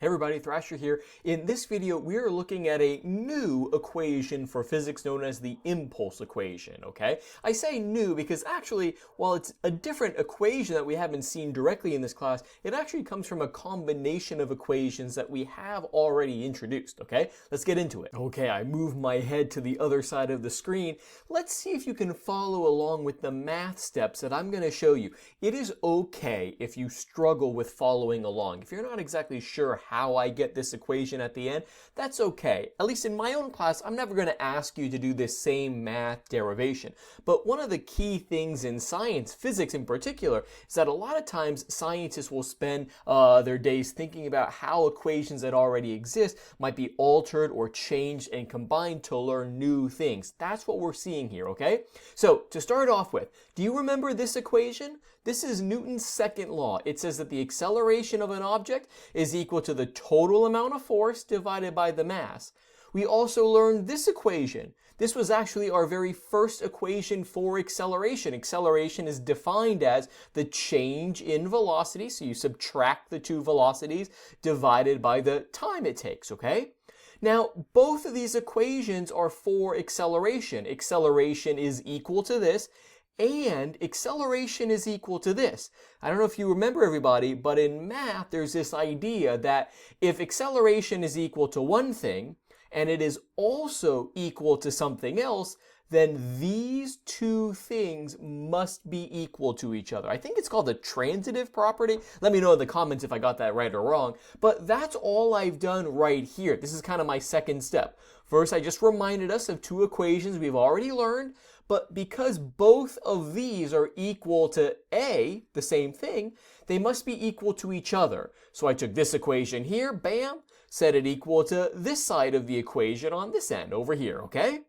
Hey everybody, Thrasher here. In this video, we are looking at a new equation for physics known as the impulse equation, okay? I say new because actually, while it's a different equation that we haven't seen directly in this class, it actually comes from a combination of equations that we have already introduced, okay? Let's get into it. Okay, I move my head to the other side of the screen. Let's see if you can follow along with the math steps that I'm going to show you. It is okay if you struggle with following along. If you're not exactly sure how I get this equation at the end, that's okay. At least in my own class, I'm never going to ask you to do this same math derivation. But one of the key things in science, physics in particular, is that a lot of times scientists will spend their days thinking about how equations that already exist might be altered or changed and combined to learn new things. That's what we're seeing here, okay? So to start off with, do you remember this equation? This is Newton's second law. It says that the acceleration of an object is equal to the total amount of force divided by the mass. We also learned this equation. This was actually our very first equation for acceleration. Acceleration is defined as the change in velocity, so you subtract the two velocities divided by the time it takes, okay? Now, both of these equations are for acceleration. Acceleration is equal to this, and acceleration is equal to this. I don't know if you remember, everybody, but in math, there's this idea that if acceleration is equal to one thing, and it is also equal to something else, then these two things must be equal to each other. I think it's called the transitive property. Let me know in the comments if I got that right or wrong. But that's all I've done right here. This is kind of my second step. First, I just reminded us of two equations we've already learned. But because both of these are equal to A, the same thing, they must be equal to each other. So I took this equation here, bam, set it equal to this side of the equation on this end over here, okay?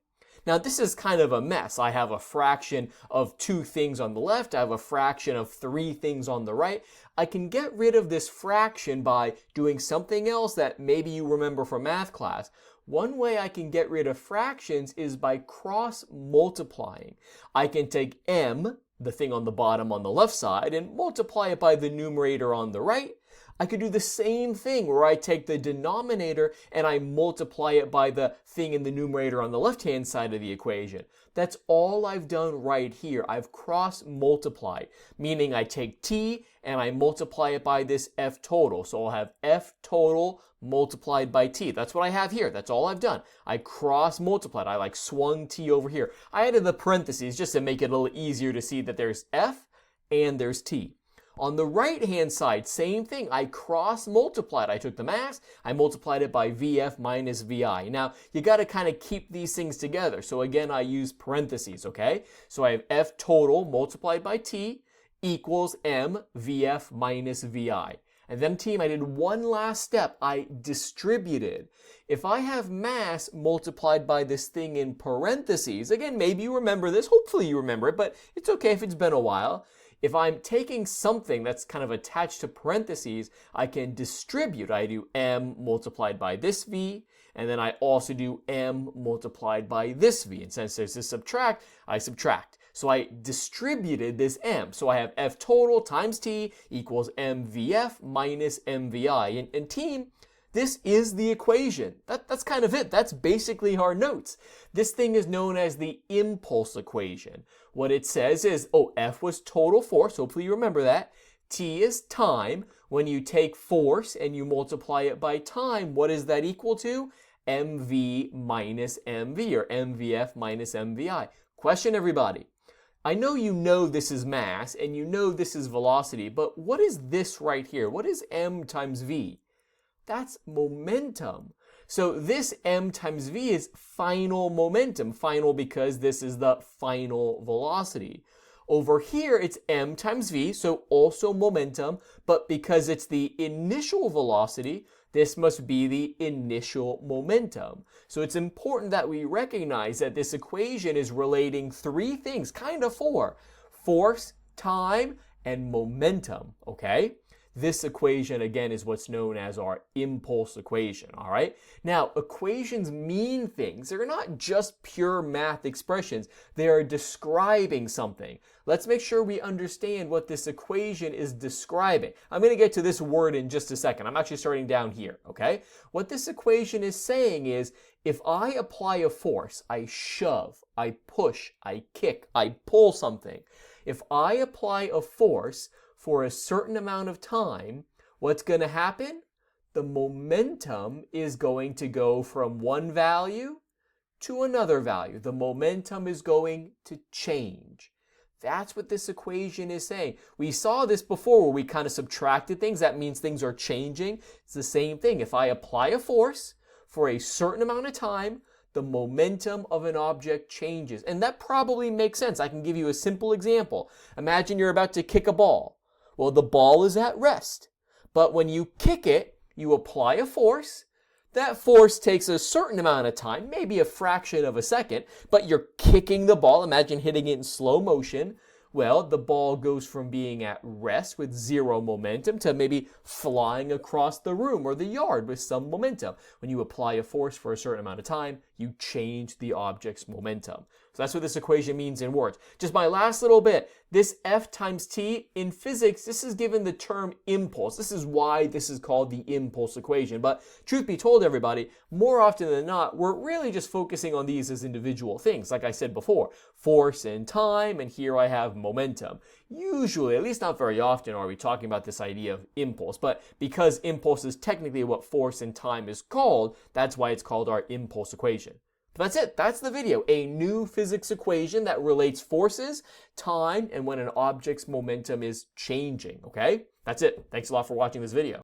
Now this is kind of a mess. I have a fraction of two things on the left. I have a fraction of three things on the right. I can get rid of this fraction by doing something else that maybe you remember from math class. One way I can get rid of fractions is by cross multiplying. I can take m, the thing on the bottom on the left side, and multiply it by the numerator on the right. I could do the same thing where I take the denominator and I multiply it by the thing in the numerator on the left-hand side of the equation. That's all I've done right here. I've cross-multiplied, meaning I take t and I multiply it by this f total. So I'll have f total multiplied by t. That's what I have here. That's all I've done. I cross-multiplied. I like swung t over here. I added the parentheses just to make it a little easier to see that there's f and there's t. On the right-hand side, same thing. I cross-multiplied. I took the mass, I multiplied it by VF minus VI. Now, you got to kind of keep these things together. So again, I use parentheses, okay? So I have F total multiplied by T equals M VF minus VI. And then, team, I did one last step. I distributed. If I have mass multiplied by this thing in parentheses, again, maybe you remember this. Hopefully you remember it, but it's okay if it's been a while. If I'm taking something that's kind of attached to parentheses, I can distribute. I do m multiplied by this v, and then I also do m multiplied by this v. And since there's this subtract, I subtract. So I distributed this m. So I have f total times t equals mvf minus mvi. And team, this is the equation. That's kind of it. That's basically our notes. This thing is known as the impulse equation. What it says is, F was total force. Hopefully you remember that. T is time. When you take force and you multiply it by time, what is that equal to? mv minus mv, or mvf minus mvi. Question, everybody. I know you know this is mass and you know this is velocity, but what is this right here? What is m times v? That's momentum. So this m times v is final momentum. Final because this is the final velocity. Over here, it's m times v, so also momentum, but because it's the initial velocity, this must be the initial momentum. So it's important that we recognize that this equation is relating three things, kind of four: force, time, and momentum, okay? This equation, again, is what's known as our impulse equation, all right? Now, equations mean things. They're not just pure math expressions. They are describing something. Let's make sure we understand what this equation is describing. I'm going to get to this word in just a second. I'm actually starting down here, okay? What this equation is saying is, if I apply a force, I shove, I push, I kick, I pull something. If I apply a force for a certain amount of time, what's going to happen? The momentum is going to go from one value to another value. The momentum is going to change. That's what this equation is saying. We saw this before where we kind of subtracted things. That means things are changing. It's the same thing. If I apply a force for a certain amount of time, the momentum of an object changes. And that probably makes sense. I can give you a simple example. Imagine you're about to kick a ball. Well, the ball is at rest. But when you kick it, you apply a force. That force takes a certain amount of time, maybe a fraction of a second, but you're kicking the ball. Imagine hitting it in slow motion. Well, the ball goes from being at rest with zero momentum to maybe flying across the room or the yard with some momentum. When you apply a force for a certain amount of time, you change the object's momentum. So that's what this equation means in words. Just my last little bit, this F times T in physics, this is given the term impulse. This is why this is called the impulse equation. But truth be told, everybody, more often than not, we're really just focusing on these as individual things. Like I said before, force and time, and here I have momentum. Usually, at least not very often, are we talking about this idea of impulse. But because impulse is technically what force and time is called, that's why it's called our impulse equation. But that's it. That's the video. A new physics equation that relates forces, time, and when an object's momentum is changing, okay? That's it. Thanks a lot for watching this video.